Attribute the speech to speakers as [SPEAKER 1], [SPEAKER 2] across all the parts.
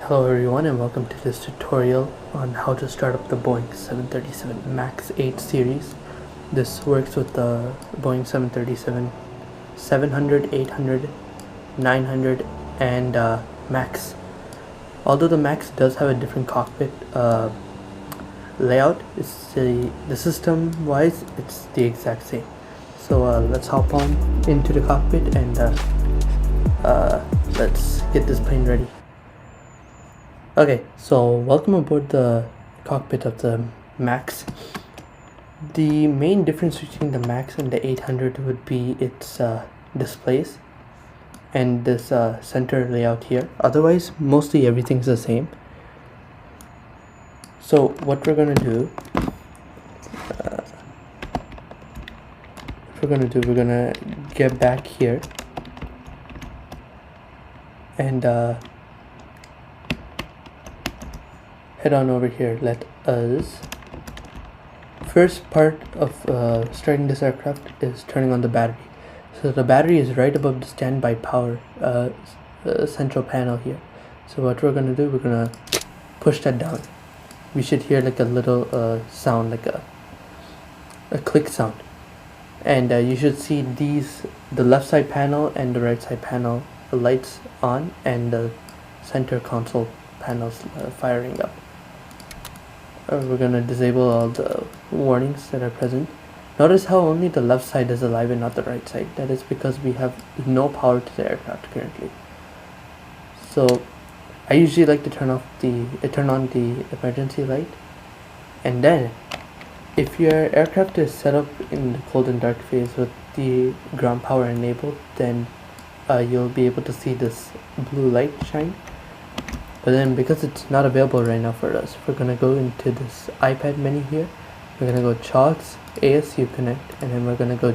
[SPEAKER 1] Hello everyone and welcome to this tutorial on how to start up the Boeing 737 MAX 8 series. This works with the Boeing 737 700, 800, 900 and MAX. Although the MAX does have a different cockpit layout, the system wise it's the exact same. So let's hop on into the cockpit and let's get this plane ready. Okay, so welcome aboard the cockpit of the MAX. The main difference between the MAX and the 800 would be its displays and this center layout here. Otherwise, mostly everything's the same. So what we're gonna do, we're gonna get back here and head on over here. Let us first part of starting this aircraft is turning on the battery. So the battery is right above the standby power central panel here. So what we're gonna do, we're gonna push that down. We should hear like a little sound, like a click sound, and you should see the left side panel and the right side panel lights on, and the center console panels firing up. We're gonna disable all the warnings that are present. Notice how only the left side is alive and not the right side. That is because we have no power to the aircraft currently. So I usually like to turn on the emergency light, and then if your aircraft is set up in the cold and dark phase with the ground power enabled, then you'll be able to see this blue light shine. But then because it's not available right now for us, we're gonna go into this iPad menu here. We're gonna go CHOGS, ASU connect, and then we're gonna go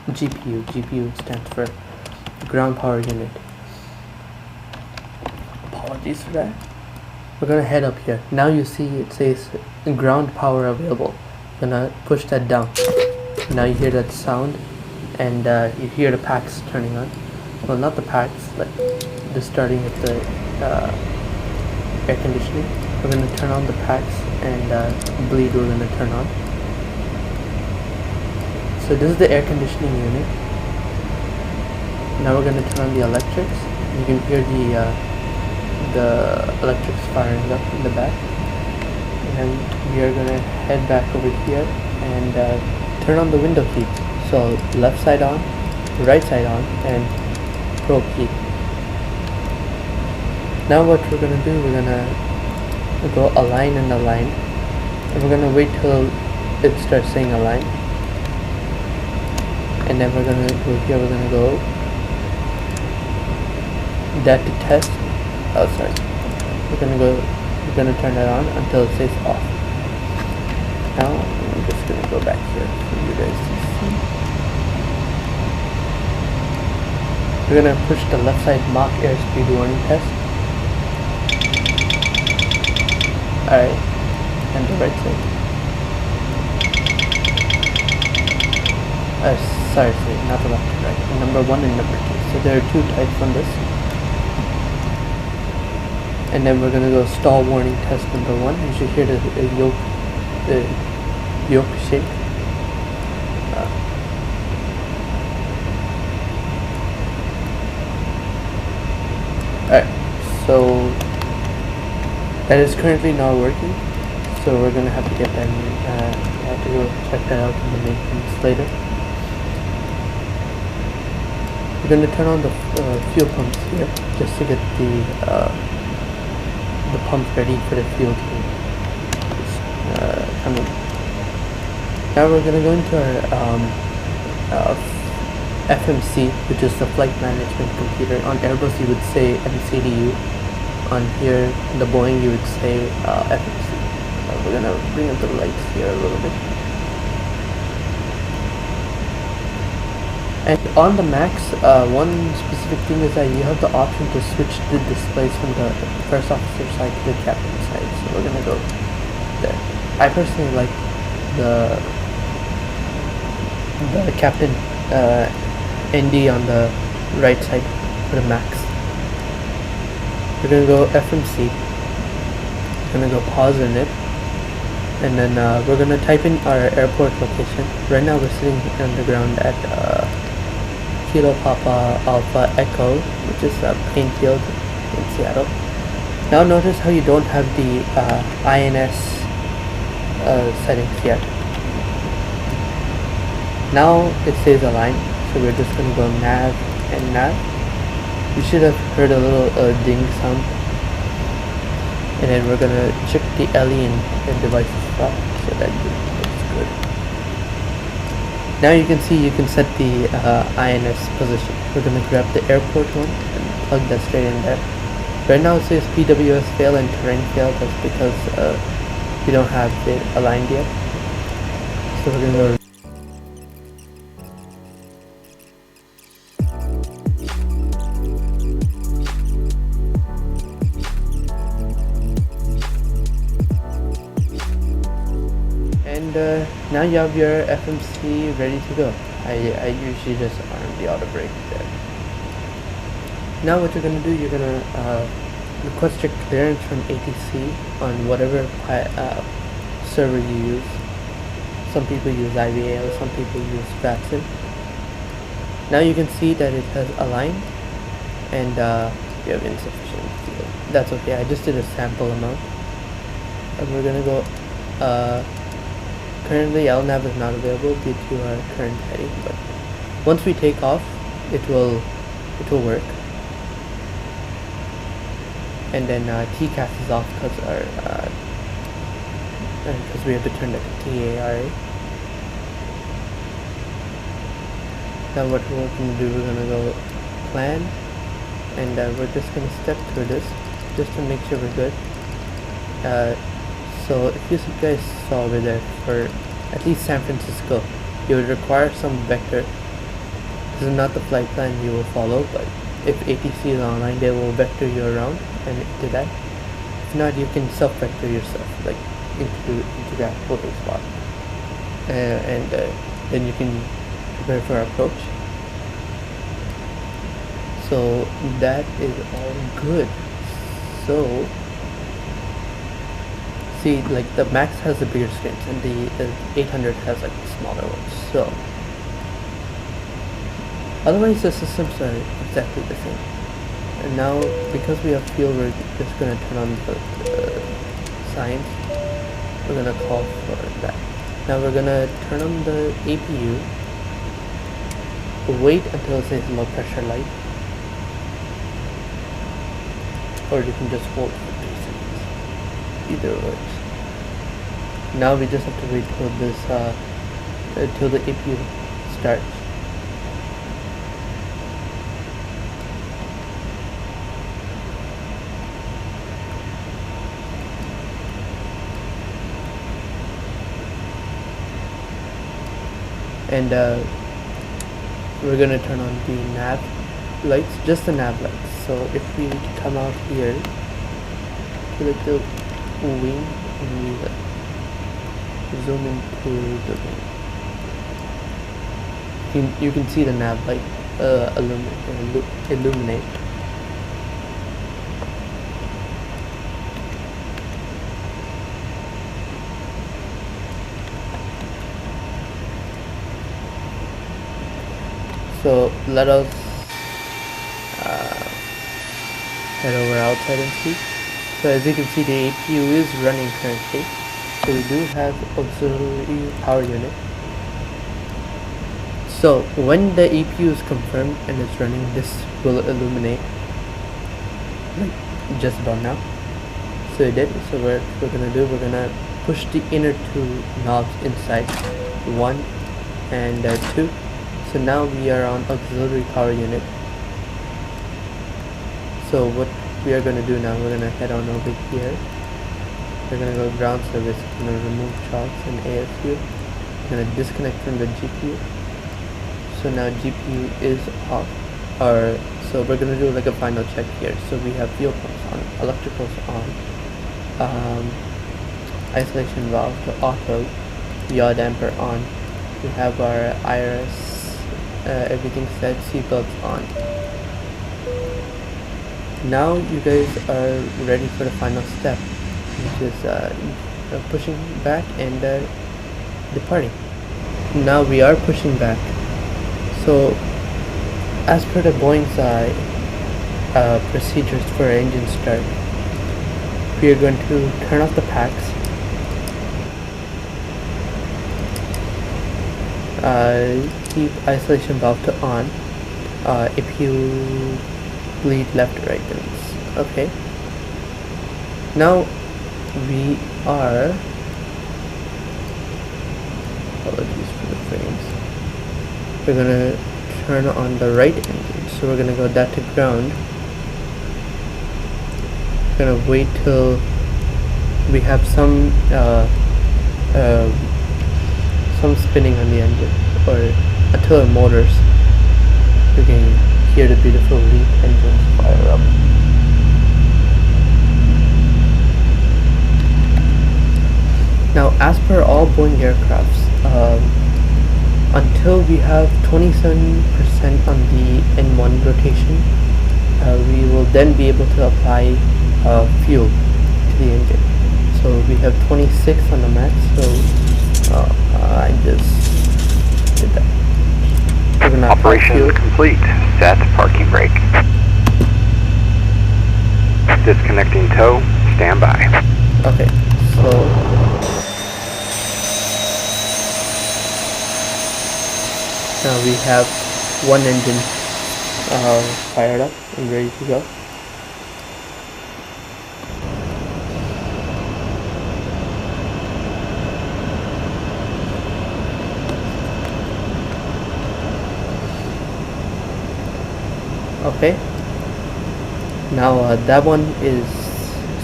[SPEAKER 1] GPU. GPU stands for ground power unit. Apologies for that. We're gonna head up here. Now you see it says ground power available. We're gonna push that down. Now you hear that sound, and you hear the packs turning on. Well, not the packs, but just starting with the air conditioning. We're going to turn on the packs, and bleed we're going to turn on. So this is the air conditioning unit. Now we're going to turn on the electrics. You can hear the electrics firing up in the back. And we are going to head back over here and turn on the window heat. So left side on, right side on, and probe heat. Now what we're gonna do, we're gonna go align and align, and we're gonna wait till it starts saying align, and then we're gonna go here. We're gonna go that to test. Oh, sorry. We're gonna turn that on until it says off. Now I'm just gonna go back here for you guys to see. We're gonna push the left side Mach airspeed warning test. Alright, and the right side. Sorry, not the left and right. Number 1 and number 2. So there are 2 types on this. And then we're gonna go stall warning test number 1. You should hear the yoke shake. Alright, so that is currently not working, so we're gonna have to get that. We have to go check that out in the maintenance later. We're gonna turn on the fuel pumps here just to get the pump ready for the fuel to come in. Now we're gonna go into our FMC, which is the flight management computer. On Airbus you would say MCDU. On here, the Boeing, you would say FMC. We're gonna bring up the lights here a little bit. And on the MAX, one specific thing is that you have the option to switch the displays from the first officer side to the captain side. So we're gonna go there. I personally like the captain ND on the right side for the MAX. We're gonna go FMC, gonna go pause in it, and then we're gonna type in our airport location. Right now we're sitting on the ground at Kilo Papa Alpha Echo, which is Plainfield in Seattle. Now notice how you don't have the INS settings yet. Now it says align, so we're just gonna go nav and nav. You should have heard a little ding sound, and then we're gonna check the LE and devices file, so that looks good. Now you can see you can set the INS position. We're gonna grab the airport one and plug that straight in there. Right now it says PWS fail and terrain fail. That's because we don't have it aligned yet. So we're gonna go. And now you have your FMC ready to go. I usually just arm the auto brake there. Now what you're gonna do, you're gonna request your clearance from ATC on whatever server you use. Some people use IVAL, some people use Vatson. Now you can see that it has aligned, and you have insufficient fuel. That's okay, I just did a sample amount. And we're gonna go, currently LNAV is not available due to our current heading, but once we take off, it will work. And then TCAS is off because we have to turn that to TARA. Now what we're going to do, we're going to go plan, and we're just going to step through this just to make sure we're good. So if you guys saw over there, for at least San Francisco, you would require some vector. This is not the flight plan you will follow, but if ATC is online, they will vector you around and into that. If not, you can self-vector yourself, like into that holding spot, and then you can prepare for approach. So that is all good. So see, like the Max has the bigger screens and the 800 has like the smaller ones. So otherwise the systems are exactly the same. And now because we have fuel, we're just gonna turn on the signs. We're gonna call for that. Now we're gonna turn on the APU. Wait until it says low pressure light, or you can just hold for 3 seconds. Either works. Now we just have to wait till this till the APU starts. And we're gonna turn on the nav lights, just the nav lights. So if we come out here to like the wing and we zoom into the wing, you can see the nav light illuminate. So let us head over outside and see. So as you can see, the APU is running currently. So we do have auxiliary power unit. So when the APU is confirmed and it's running, this will illuminate like just about now. So it did. So what we're gonna do, we're gonna push the inner 2 knobs inside, 1 and 2. So now we are on auxiliary power unit. So what we are going to do now, we're going to head on over here. We're going to go ground service, we're going to remove shocks and ASU. We're going to disconnect from the GPU. So now GPU is off. So we're going to do like a final check here. So we have fuel pumps on, electricals on, isolation valve to auto, yaw damper on. We have our IRS, everything set, seatbelts on. Now you guys are ready for the final step. which is pushing back and departing. Now we are pushing back. So as per the Boeing's procedures for engine start, we are going to turn off the packs, keep isolation valve to on. If you bleed left or right, then it's okay. Now we are, apologies for the frames, we're gonna turn on the right engine, so we're gonna go that to ground. We're gonna wait till we have some spinning on the engine, or until our motors, we can hear the beautiful LEAP engines fire up. Now, as per all Boeing aircrafts, until we have 27% on the N1 rotation, we will then be able to apply fuel to the engine. So we have 26 on the max, so I just did that. We're gonna
[SPEAKER 2] Operation complete. Set parking brake. Disconnecting tow. Stand by.
[SPEAKER 1] Okay, so now we have one engine fired up and ready to go. Okay, now that one is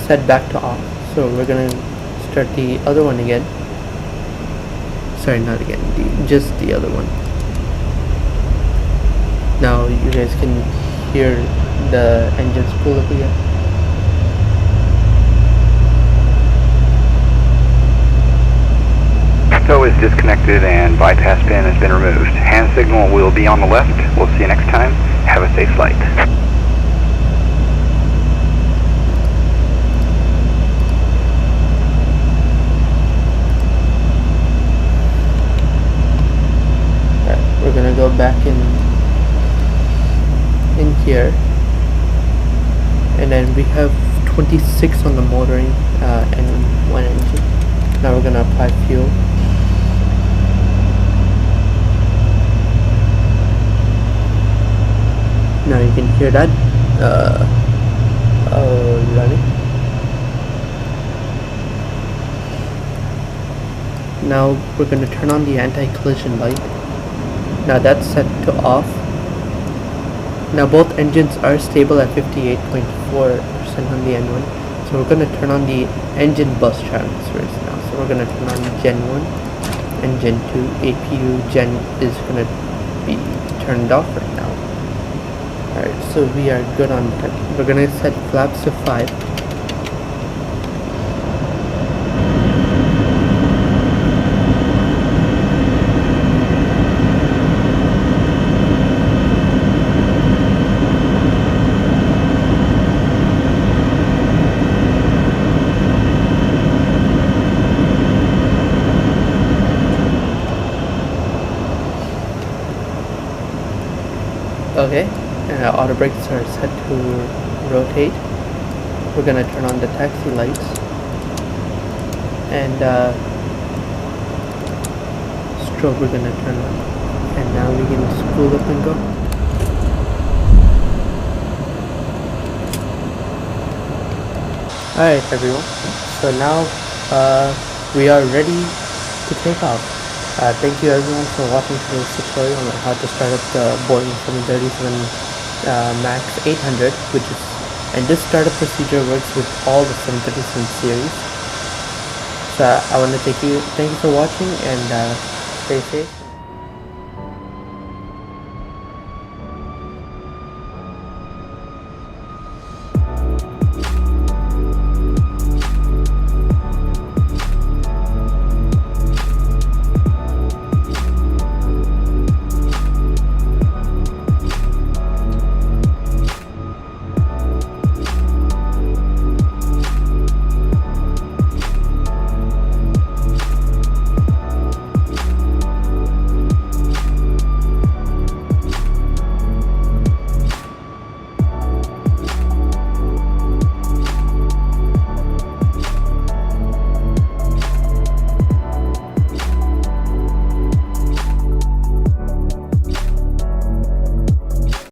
[SPEAKER 1] set back to off, so we're gonna start the other one again. Sorry, not again, just the other one. Now you guys can hear the engines pull up again.
[SPEAKER 2] Tow is disconnected and bypass pin has been removed. Hand signal will be on the left. We'll see you next time. Have a safe flight.
[SPEAKER 1] Alright, we're gonna go back in here, and then we have 26 on the motoring and one engine. Now we're gonna apply fuel. Now you can hear that running. Now we're going to turn on the anti-collision light. Now that's set to off. Now both engines are stable at 58.4% on the N1. So we're going to turn on the engine bus transfers now. So we're going to turn on Gen 1 and Gen 2. APU Gen is going to be turned off right now. Alright, so we are good on that. We're gonna set flaps to 5. Okay. Auto brakes are set to rotate. We're gonna turn on the taxi lights, and strobe we're gonna turn on, and now we can spool up and go. Alright everyone, so now we are ready to take off. Thank you everyone for watching today's tutorial on how to start up the Boeing 737 MAX 800, and this startup procedure works with all the 737 series. So I want to thank you for watching, and stay safe.